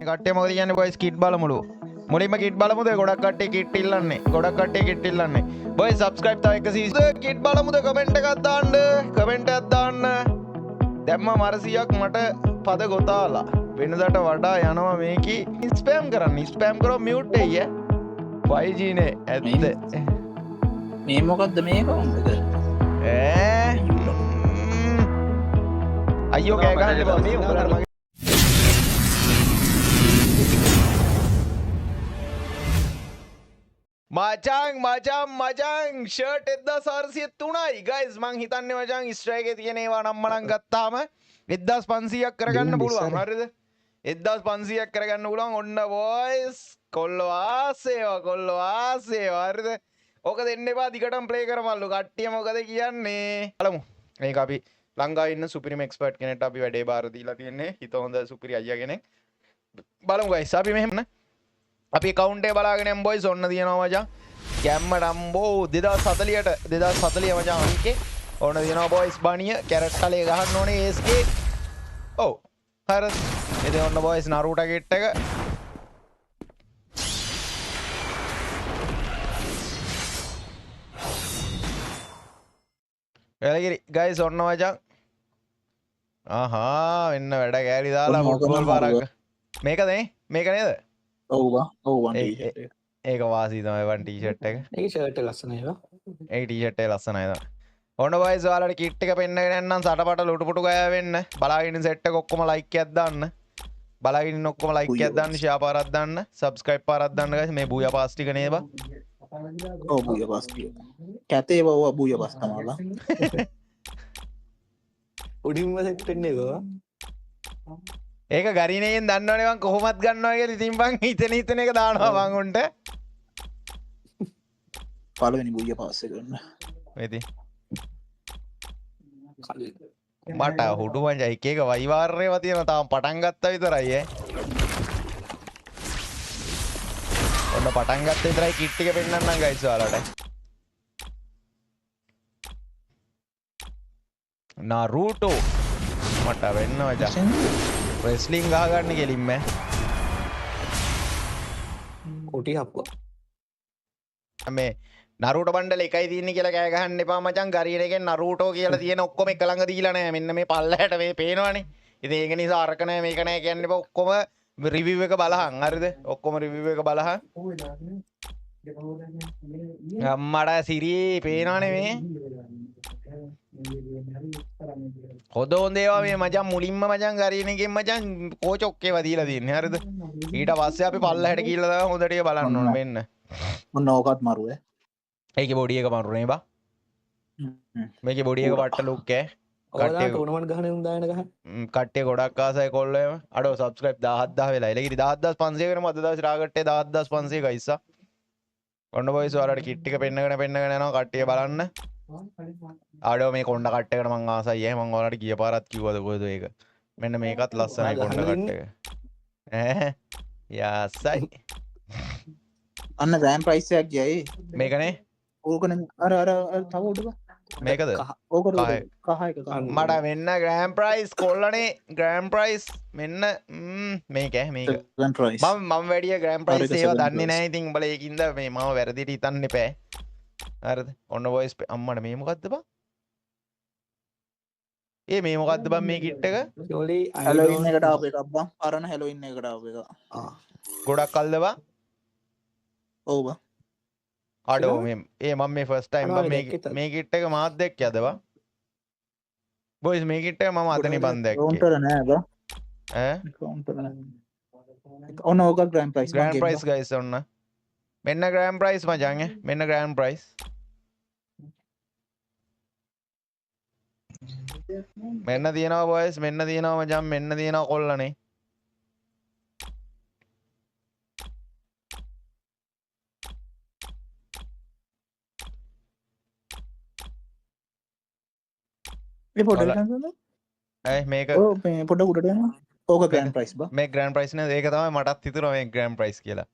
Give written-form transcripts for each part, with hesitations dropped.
කට්ටිය මොකද කියන්නේ බොයිස් කිට් බලමුලු. මුලින්ම කිට් බලමුද ගොඩක් කට්ටිය කිට් ඉල්ලන්නේ. ගොඩක් කට්ටිය කිට් ඉල්ලන්නේ. බොයිස් සබ්ස්ක්‍රයිබ් තව 100 කිට් බලමුද කමෙන්ට් එකක් දාන්න. කමෙන්ට් එකක් දාන්න. දැම්ම මරසියක් මට පද ගොතාලා. වෙනදට වඩා යනවා මේකි ස්පෑම් කරන්න. ස්පෑම් කරොත් මියුට් එයි ඈ. 5G නේ ඇත්ත. මේ මොකද්ද මේක උඹද? අයියෝ කෑ ගහන්න එපා මේ උඹලට මගේ මචං ෂර්ට් 1403යි ගයිස් මං හිතන්නේ මචං ඉස්ට්‍රා එකේ තියෙන ඒවා නම්මනම් ගත්තාම 1500ක් කරගන්න පුළුවන් හරිද 1500ක් කරගන්න පුළුවන් ඔන්න බොයිස් කොල්ලෝ ආසේවා හරිද ඕක දෙන්න එපා දිගටම ප්ලේ කරමල්ලු කට්ටිය මොකද කියන්නේ බලමු මේක අපි ලංකාවේ ඉන්න සුපිරිම එක්ස්පර්ට් කෙනෙක්ට අපි වැඩේ බාර දීලා තියෙන්නේ හිත හොඳ සුපිරි අයියා කෙනෙක් බලමු ගයිස් අපි මෙහෙම අපි account එක බලාගෙන යමු boys ඔන්න තියෙනවා මචං කැම්ම ඩම්බෝ 2040 මචං අංකේ ඕන තියෙනවා boys බණිය කැරට් කලේ ගහන්න ඕනේ SK ඔව් හරි ඉතින් ඔන්න boys නරුටා කිට් එක එලගිරි ගයිස් ඔන්න මචං ආහා වෙන්න වැඩ කෑලි දාලා ෆුට්බෝල් පාරක් මේකද මේක නේද ඔව් වන් ටී-ෂර්ට් එක. ඒක වාසී තමයි වන් ටී-ෂර්ට් එක. ඒක ෂර්ට් එක ලස්සනයි නේද? ඒ ටී-ෂර්ට් එක ලස්සනයි තමයි. ඔන්න බොයිස් ඔයාලට කිට් එක පෙන්නගෙන යන්නම් සටපට ලුටුපුටු ගෑ වෙන්න. බලාගෙන ඉන්න සෙට් එක ඔක්කොම ලයික් එකක් දාන්න. බලාගෙන ඉන්න ඔක්කොම ලයික් එකක් දාන්න, ෂෙයා පාරක් දාන්න, සබ්ස්ක්‍රයිබ් පාරක් දාන්න guys. මේ බූයා පාස් ටික නේද බා? ඔව් බූයා පාස් ටික. කැතේ බව බූයා පාස් තමයිලා. උඩින්ම සෙට් වෙන්නේ ඒක. ඒක ගරිනයෙන් දන්නවනේ මං කොහොමත් ගන්නවා කියලා ඉතින් මං හිතන එක දානවා මං උන්ට. පළවෙනි බූයා පාස් එක ගන්න. වෙති. මට හුඩු මං එක එක වයිවාරේවා තියෙනවා තාම පටන් ගත්තා විතරයි ඈ. ඔන්න පටන් ගත්ත විතරයි කිට් ටික පෙන්නන්නම් ගයිස් ඔයාලට. නාරුටෝ මට වෙන්න මචං. රෙස්ලිං ගහගන්න කෙලින්ම කොටි හප්පුවා මේ නරුටෝ බණ්ඩල එකයි තියෙන්නේ කියලා කෑ ගහන්න එපා මචං ගරියන එකෙන් නරුටෝ කියලා තියෙන ඔක්කොම එක ළඟ දීලා නැහැ මෙන්න මේ පල්ලහැට මේ පේනවනේ ඉතින් ඒක නිසා අරක නැහැ මේක නැහැ කියන්න එපා ඔක්කොම රිවිව් එක බලහන් හරිද ඔක්කොම රිවිව් එක බලහන් අම්මඩා සිරි පේනවනේ මේ හොඳ ඒවා මේ මචං මුලින්ම මචං ගරියන එකෙන් මචං කෝච් ඔක්කේවා දීලා තියෙන්නේ හරිද ඊට පස්සේ අපි පල්ලහැට ගිහලා තමයි හොඳට ඒක බලන්න ඕන මෙන්න මොන ඕකත් මරුවේ ඒකේ බොඩි එක මරුනේ බා මේකේ බොඩි එක පට්ට ලුක් ඈ කට්ටිය ටෝනමන්ට් ගහන උන් දායන ගහන කට්ටිය ගොඩක් ආසයි කොල්ලෝ එම අඩෝ සබ්ස්ක්‍රයිබ් 17000 වෙලා ඉලගිරි 10500 කරමු අද දවසේ රාගට්ටේ 10500 ගයිස්සා ඔන්න බොයිස් ඔයාලට කිට් ටික පෙන්නගෙන යනවා කට්ටිය බලන්න ආඩෝ මේ කොණ්ඩ කට්ටකට මං ආසයි ඈ මං ඔයාලට ගිය පාරත් කිව්වද කොහෙද ඒක මෙන්න මේකත් ලස්සනයි කොණ්ඩ කට්ටක ඈ යාසයි අන්න ග්‍රෑන්ඩ් ප්‍රයිස් එකක් ගියයි මේකනේ ඕකනේ අර තව උඩ මේකද ඕකට කහ එක මට මෙන්න ග්‍රෑන්ඩ් ප්‍රයිස් කොල්ලනේ ග්‍රෑන්ඩ් ප්‍රයිස් මෙන්න මේක මේක ග්‍රෑන්ඩ් ප්‍රයිස් මම වැඩිය ග්‍රෑන්ඩ් ප්‍රයිස් ඒවා දන්නේ නැහැ ඉතින් උඹලා ඒකින්ද මේ මම වැරදිට හිතන්න එපා හරිද ඔන්න වොයිස් අම්මට මේ මොකද්ද බං මේ මොකද්ද බං මේ කිට් එක හැලෝවින් එකට ආපු එකක් බං අරන හැලෝවින් එකට ආපු එක ගොඩක් කල්ද බං ඔව් බං අඩෝ මම මේ ෆස්ට් ටයිම් බං මේ කිට් එක මාත් දැක්කද බං බොයිස් මේ කිට් එක මම අතනේ බං දැක්කේ කවුන්ටර් නෑ බං ඈ කවුන්ටර් නෑ ඔන්න ඕක grand price grand price guys ඔන්න මෙන්න ග්‍රෑන්ඩ් ප්‍රයිස් මචං මෙන්න ග්‍රෑන්ඩ් ප්‍රයිස් මෙන්න තියෙනවා බොයිස් මෙන්න තියෙනවා මචං මෙන්න තියෙනවා කොල්ලනේ මේ පොඩ්ඩක් මේක පොඩ්ඩක් උඩට යනවා ඕක ග්‍රෑන්ඩ් ප්‍රයිස් බං මේ ග්‍රෑන්ඩ් ප්‍රයිස් නේද ඒක තමයි මටත් හිතුණා මේ ග්‍රෑන්ඩ් ප්‍රයිස් කියලා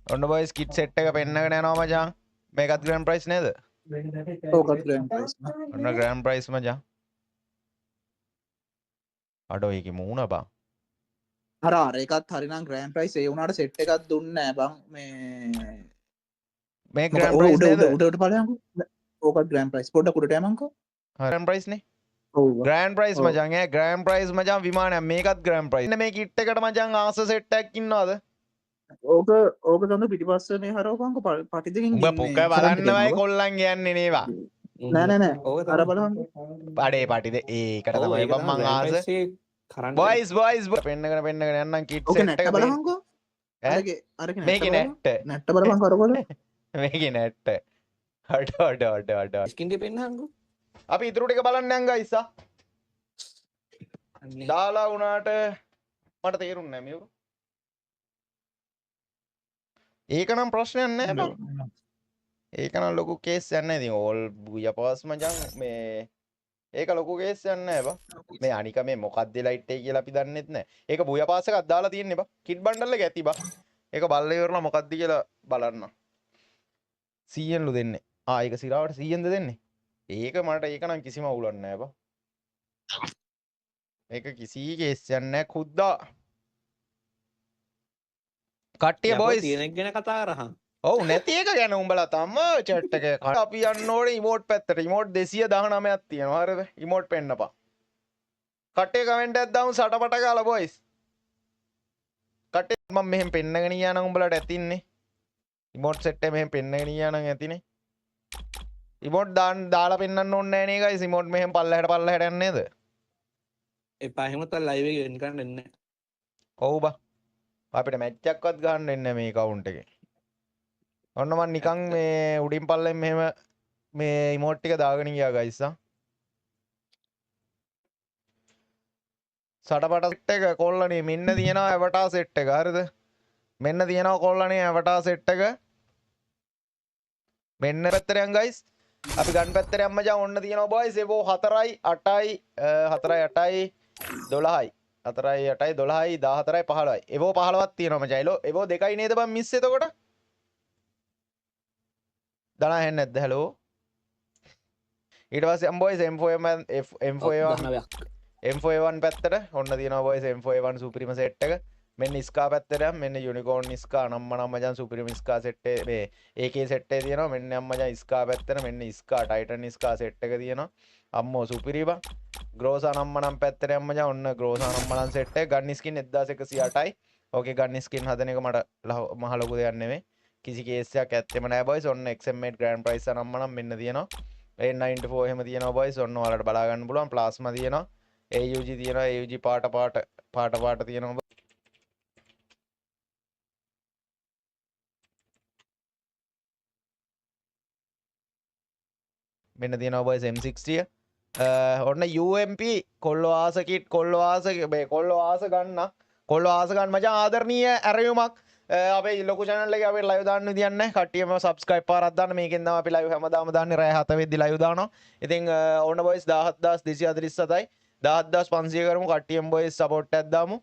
ඔන්න බොයිස් කිට් සෙට් එක පෙන්නගෙන යනවා මචං මේකත් ග්‍රෑන්ඩ් ප්‍රයිස් නේද ඕකත් ග්‍රෑන්ඩ් ප්‍රයිස් ඔන්න ග්‍රෑන්ඩ් ප්‍රයිස් මචං අඩෝ ඒකේ මූණ බං අර එකත් හරිනම් ග්‍රෑන්ඩ් ප්‍රයිස් ඒ වුණාට සෙට් එකක් දුන්නේ නැහැ බං මේ මොකද ග්‍රෑන්ඩ් ප්‍රයිස් නේද උඩට ඵලයන්කෝ ඕකත් ග්‍රෑන්ඩ් ප්‍රයිස් පොඩ්ඩක් උඩට යමන්කෝ ග්‍රෑන්ඩ් ප්‍රයිස් නේ ඔව් ග්‍රෑන්ඩ් ප්‍රයිස් ඔව්. මචං ග්‍රෑන්ඩ් ප්‍රයිස් මචං විමානයක් මේකත් ග්‍රෑන්ඩ් ප්‍රයිස් මේ කිට් එකට මචං ආස සෙට් එකක් ඉන්නවද ඕක තඳ පිටිපස්ස මේ හරවපංකෝ පටි දෙකින් උඹ පොක බලන්නවයි කොල්ලන් කියන්නේ නේවා නෑ ඕක අර බලන්න බඩේ පටිද ඒකට තමයි බං මං ආස කරන්න බොයිස් පෙන්නගෙන යන්නම් කිට් ඕක සෙට් නැට්ට එක බලහංකෝ මේක නැට්ට නැට්ට බලපං කරකොල මේක නැට්ට හඩ ස්කින්ට පෙන්න්නහකු අපි ඉතුරු ටික බලන්න යන් ගයිස් දාලා වුණාට මට තේරුන්නේ නැහැ මියු ඒකනම් ප්‍රශ්නයක් නැහැ බං ඒකනම් ලොකු කේස් එකක් නැහැ ඉතින් ඕල් බුයපාස් මචං මේ ඒක ලොකු කේස් එකක් නැහැ බං මේ අනික මේ මොකක්ද ලයිට් එක කියලා අපි දන්නෙත් නැහැ ඒක බුයපාස් එකක් දාලා තියෙන්නේ බං කිඩ් බණ්ඩල් එක ඇති බං ඒක බල්ල ඉවරලා මොකක්ද කියලා බලන්න 100න් ලු දෙන්නේ ඒක සිරාවට 100න්ද දෙන්නේ ඒක මට ඒක නම් කිසිම අවුලක් නැහැ බං ඒක කිසි කේස් එකක් නැහැ කුද්දා කට්ටිය බොයිස් තියෙනෙක් ගැන කතා කරහන් ඔව් නැති එක ගැන උඹලා තම chat එක අපි යන්න ඕනේ ඉමෝට් පැත්තට ඉමෝට් 219ක් තියෙනවා හරිද ඉමෝට් පෙන්නපන් කට්ටිය කමෙන්ට් එකක් දාමු සටපට ගාලා බොයිස් කට්ටිය මම මෙහෙම පෙන්නගෙන ගියා නම් උඹලට ඇතින්නේ ඉමෝට් සෙට් එක මෙහෙම පෙන්නගෙන ගියා නම් ඇතිනේ ඉමෝට් දාලා පෙන්නන්න ඕනේ නැහැ නේ ගයිස් ඉමෝට් මෙහෙම පල්ලහැට යන්නේ නේද එපා එහෙමත් ලයිව් එක එන්න කරන්න එන්නේ ඔව් බා අපිට මැච් එකක්වත් ගහන්න වෙන්නේ මේ account එකේ ඔන්න මම නිකන් මේ උඩින් පල්ලෙන් මෙහෙම මේ ඉමෝට් ටික දාගෙන ගියා ගයිස් සටපට සෙට් එක කොල්ලනේ මෙන්න තියෙනවා ඇවටා සෙට් එක හරිද මෙන්න තියෙනවා කොල්ලනේ ඇවටා සෙට් එක මෙන්න පැත්තට යන් ගයිස් අපි ගන්න පැත්තට යන්න මචං ඔන්න තියෙනවා බොයිස් එවෝ 4යි 8යි 4යි 8යි 12යි 4යි 8යි 12යි 14යි 15යි එවෝ 15ක් තියෙනවා මචං එවෝ දෙකයි නේද බං මිස් එතකොට දනා හෙන්නේ නැද්ද හැලෝ ඊට පස්සේ බොයිස් M4A1 පැත්තට ඔන්න තියෙනවා බොයිස් M4A1 සුප්‍රීම සෙට් එක මෙන්න ස්කා පැත්තට මෙන්න යුනිකෝර්න් ස්කා නම්ම මචං සුප්‍රීම ස්කා සෙට් එක මේ AK සෙට් එක තියෙනවා මෙන්න මචං ස්කා පැත්තට මෙන්න ස්කා ටයිටන් ස්කා සෙට් එක තියෙනවා අම්මෝ සුපිරිබ ග්‍රෝසා නම්මනම් පැත්තට යන්න මචං ඔන්න ග්‍රෝසා නම්මනම් සෙට් එක ගන් ස්කින් 1108යි ඕකේ ගන් ස්කින් හදන එක මට මහ ලොකු දෙයක් නෙමෙයි කිසි කේස් එකක් ඇත්තෙම නැහැ බොයිස් ඔන්න XM8 ග්‍රෑන්ඩ් ප්‍රයිස් නම්මනම් මෙන්න තියෙනවා A94 එහෙම තියෙනවා බොයිස් ඔන්න ඔයාලට බලා ගන්න පුළුවන් ප්ලාස්මා තියෙනවා AUG තියෙනවා AUG පාට තියෙනවා මෙන්න තියෙනවා බොයිස් M60 ඔන්න UMP කොල්ලෝ ආස කිට් කොල්ලෝ ආස ගන්න මචං ආදරණීය ඇරයුමක් අපේ ලොකු channel එකේ අපේ live දාන්න විදියක් නැහැ කට්ටියම subscribe පාරක් දාන්න මේකෙන් තමයි අපි live හැමදාම දාන්නේ රෑ 7 වෙද්දි live දානවා ඉතින් ඕන boys 17247යි 17500 කරමු කට්ටියම boys support එකක් දාමු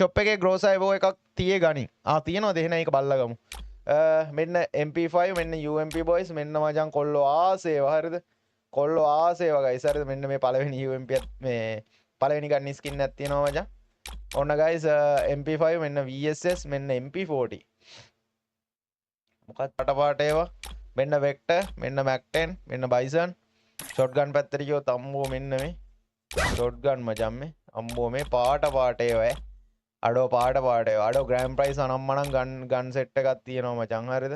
shop එකේ grocer evo එකක් තියේ ගනි තියෙනවද එහෙනම් ඒක බල්ලා ගමු මෙන්න MP5 මෙන්න UMP boys මෙන්න මචං කොල්ලෝ ආසේව හරිද කොල්ලෝ ආසේව guys හරිද මෙන්න මේ පළවෙනි UMP මේ පළවෙනි ගන්න ස්කින් එකක් තියෙනවා මචං ඔන්න guys MP5 මෙන්න VSS මෙන්න MP40 මොකක්ද පටපාට ඒවා මෙන්න Vector මෙන්න Mac10 මෙන්න Bison shotgun පැත්තට ගියොත් අම්මෝ මෙන්න මේ shotgun මචං මේ අම්මෝ මේ පාට ඒවා අඩෝ පාට ඒවා අඩෝ grand price අනම්මනම් ගන් සෙට් එකක් තියෙනවා මචං හරිද